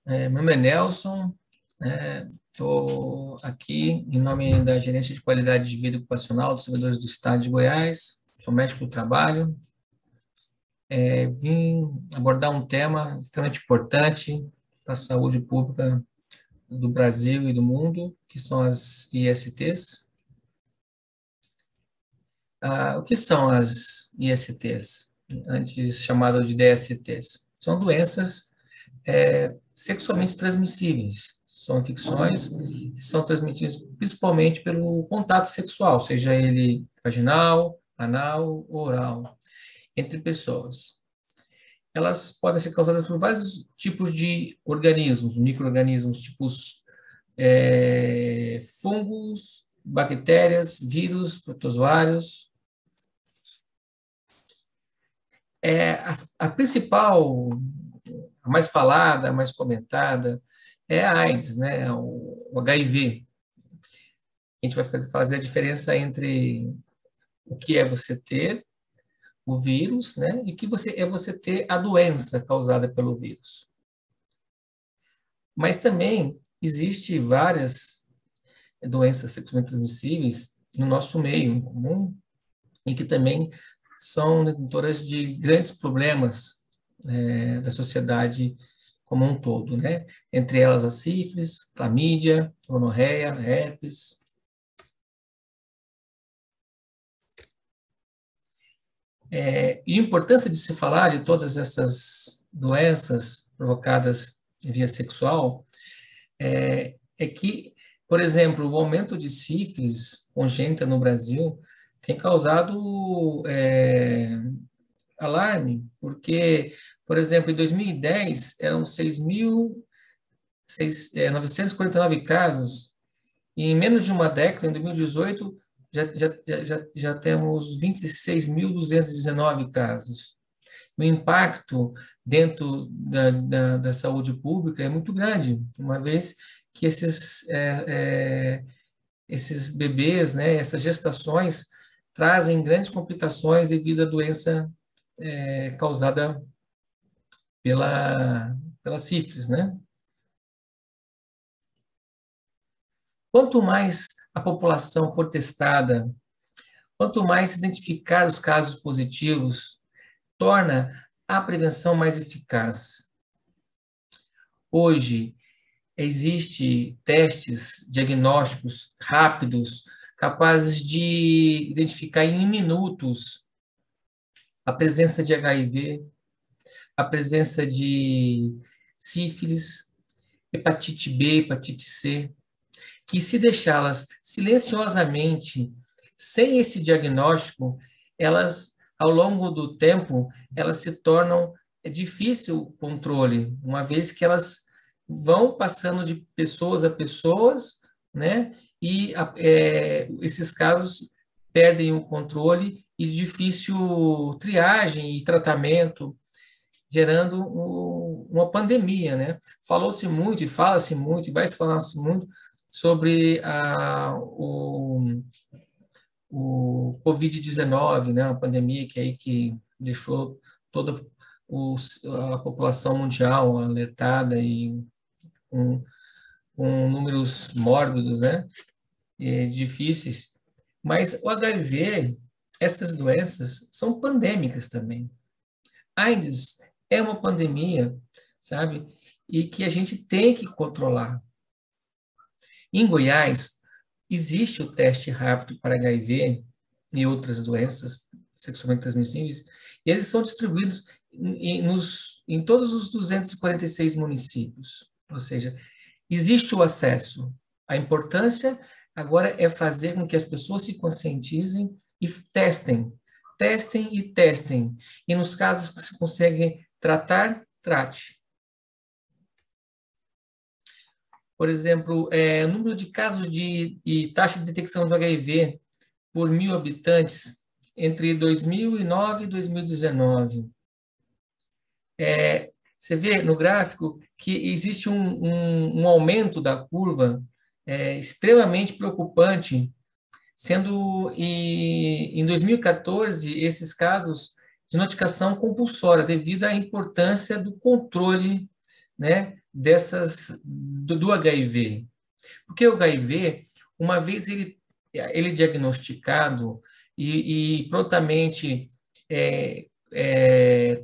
Meu nome é Nelson, estou aqui em nome da Gerência de Qualidade de Vida Ocupacional dos Servidores do Estado de Goiás, sou médico do trabalho. Vim abordar um tema extremamente importante para a saúde pública do Brasil e do mundo, que são as ISTs. O que são as ISTs, antes chamadas de DSTs? São doenças sexualmente transmissíveis. São infecções que são transmitidas principalmente pelo contato sexual, seja ele vaginal, anal ou oral, entre pessoas. Elas podem ser causadas por vários tipos de organismos, micro-organismos, tipos fungos, bactérias, vírus, protozoários. A principal, a mais falada, a mais comentada, é a AIDS, né? O HIV. A gente vai fazer a diferença entre o que é você ter o vírus, né? E o que é você ter a doença causada pelo vírus. Mas também existe várias doenças sexualmente transmissíveis no nosso meio em comum e que também são detentoras de grandes problemas da sociedade como um todo, né? Entre elas a sífilis, clamídia, gonorreia, herpes. E a importância de se falar de todas essas doenças provocadas via sexual é que, por exemplo, o aumento de sífilis congênita no Brasil tem causado alarme, porque, por exemplo, em 2010 eram 6.949 casos, e em menos de uma década, em 2018, já temos 26.219 casos. O impacto dentro da saúde pública é muito grande, uma vez que esses bebês, né, essas gestações, trazem grandes complicações devido à doença causada pela sífilis, né? Quanto mais a população for testada, quanto mais se identificar os casos positivos, torna a prevenção mais eficaz. Hoje, existe testes diagnósticos rápidos, capazes de identificar em minutos a presença de HIV, a presença de sífilis, hepatite B, hepatite C, que se deixá-las silenciosamente, sem esse diagnóstico, elas, ao longo do tempo, elas se tornam difícil o controle, uma vez que elas vão passando de pessoas a pessoas, né? E esses casos perdem o controle e difícil triagem e tratamento, gerando uma pandemia, né? Falou-se muito e fala-se muito e vai se falar-se muito sobre o Covid-19, né? Uma pandemia que deixou toda a população mundial alertada e com, com números mórbidos, né? Difíceis. Mas o HIV, essas doenças são pandêmicas também. AIDS é uma pandemia, sabe? E que a gente tem que controlar. Em Goiás, existe o teste rápido para HIV e outras doenças sexualmente transmissíveis, e eles são distribuídos em todos os 246 municípios. Ou seja, existe o acesso. A importância agora é fazer com que as pessoas se conscientizem e testem. Testem e testem. E nos casos que se consegue tratar, trate. Por exemplo, o número de casos e taxa de detecção do HIV por 1.000 habitantes entre 2009 e 2019. Você vê no gráfico que existe um aumento da curva extremamente preocupante, sendo em 2014 esses casos de notificação compulsória, devido à importância do controle né, do HIV. Porque o HIV, uma vez ele diagnosticado e prontamente é, é,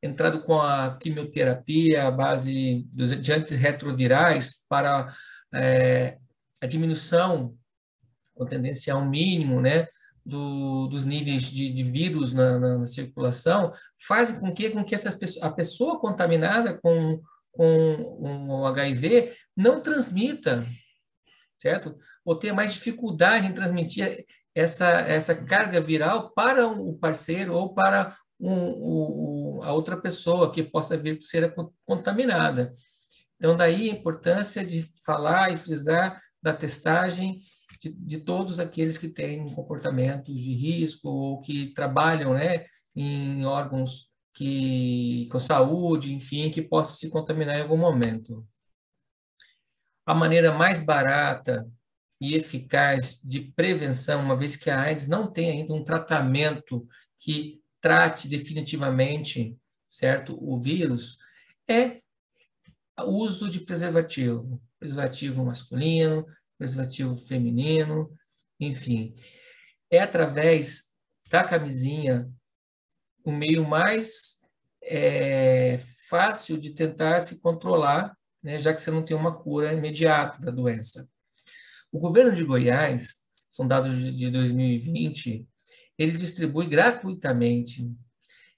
entrado com a quimioterapia à base de antirretrovirais para a diminuição, com tendência ao mínimo, né, dos níveis de vírus na circulação, faz com que a pessoa contaminada com o HIV não transmita, certo? Ou tenha mais dificuldade em transmitir essa carga viral para o parceiro ou para a outra pessoa que possa vir a ser contaminada. Então, daí a importância de falar e frisar da testagem de todos aqueles que têm comportamentos de risco ou que trabalham, né, em órgãos com saúde, enfim, que possam se contaminar em algum momento. A maneira mais barata e eficaz de prevenção, uma vez que a AIDS não tem ainda um tratamento que trate definitivamente, certo, o vírus, é o uso de preservativo masculino, preservativo feminino, enfim. É através da camisinha o meio mais fácil de tentar se controlar, né, já que você não tem uma cura imediata da doença. O governo de Goiás, são dados de 2020, ele distribui gratuitamente,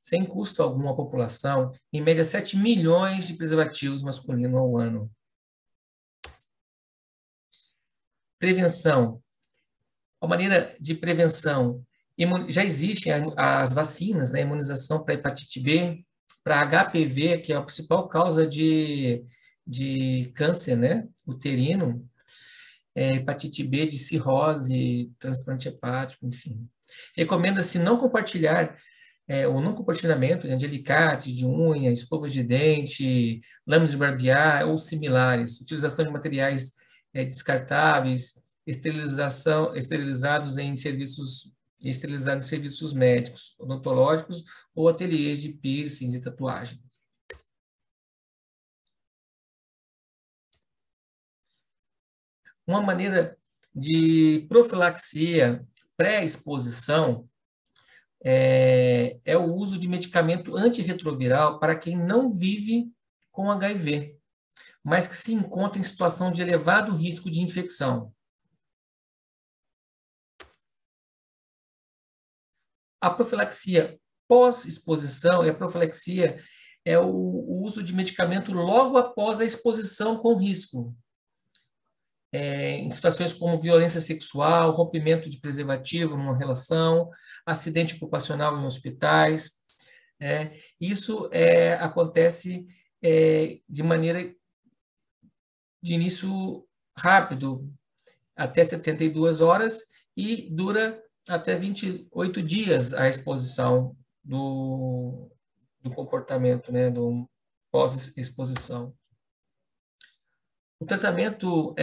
sem custo algum à população, em média 7 milhões de preservativos masculinos ao ano. Prevenção. A maneira de prevenção, já existem as vacinas, né, imunização para hepatite B, para HPV, que é a principal causa de câncer, né, uterino, hepatite B, de cirrose, transplante hepático, enfim. Recomenda-se não compartilhar o não compartilhamento, né, de alicates, de unha, escovas de dente, lâminas de barbear ou similares, utilização de materiais descartáveis, esterilizados em serviços médicos, odontológicos ou ateliês de piercings e tatuagens. Uma maneira de profilaxia pré-exposição é o uso de medicamento antirretroviral para quem não vive com HIV, mas que se encontra em situação de elevado risco de infecção. A profilaxia pós-exposição, a profilaxia é o uso de medicamento logo após a exposição com risco. Em situações como violência sexual, rompimento de preservativo numa relação, acidente ocupacional em hospitais. Isso acontece de maneira de início rápido, até 72 horas, e dura até 28 dias a exposição do comportamento, né, do pós-exposição. O tratamento,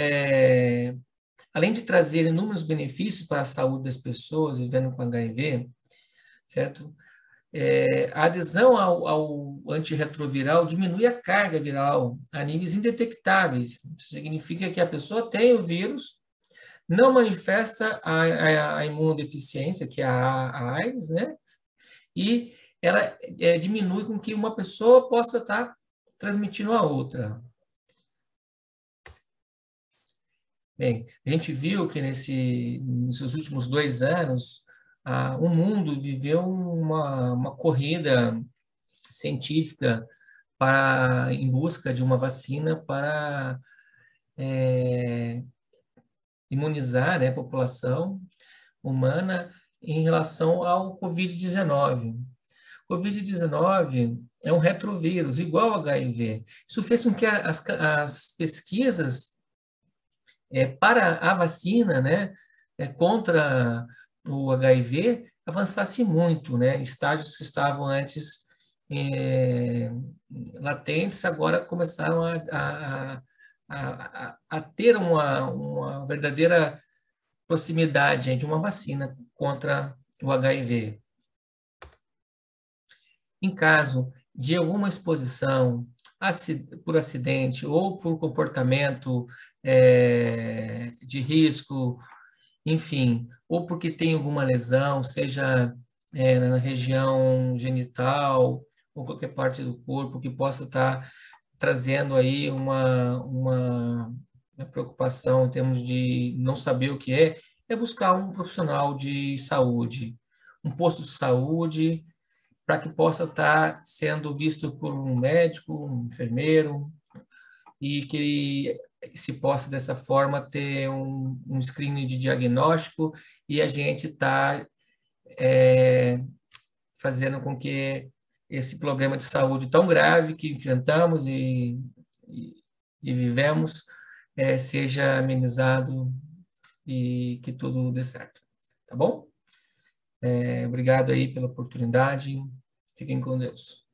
além de trazer inúmeros benefícios para a saúde das pessoas vivendo com HIV, certo? A adesão ao antirretroviral diminui a carga viral a níveis indetectáveis. Isso significa que a pessoa tem o vírus, não manifesta a imunodeficiência, que é a AIDS, né? E ela diminui com que uma pessoa possa estar transmitindo a outra. Bem, a gente viu que nesses últimos 2 anos, o mundo viveu uma corrida científica em busca de uma vacina para imunizar, né, a população humana em relação ao Covid-19. Covid-19 é um retrovírus, igual ao HIV. Isso fez com que as pesquisas para a vacina, né, contra o HIV avançasse muito, né? Estágios que estavam antes latentes, agora começaram a ter uma verdadeira proximidade de uma vacina contra o HIV. Em caso de alguma exposição por acidente ou por comportamento de risco, enfim, ou porque tem alguma lesão, seja na região genital ou qualquer parte do corpo que possa estar trazendo aí uma preocupação em termos de não saber o que é buscar um profissional de saúde, um posto de saúde, para que possa estar sendo visto por um médico, um enfermeiro, e que se possa dessa forma ter um screening de diagnóstico e a gente está fazendo com que esse problema de saúde tão grave que enfrentamos e, e vivemos seja amenizado e que tudo dê certo. Tá bom? Obrigado aí pela oportunidade. Fiquem com Deus.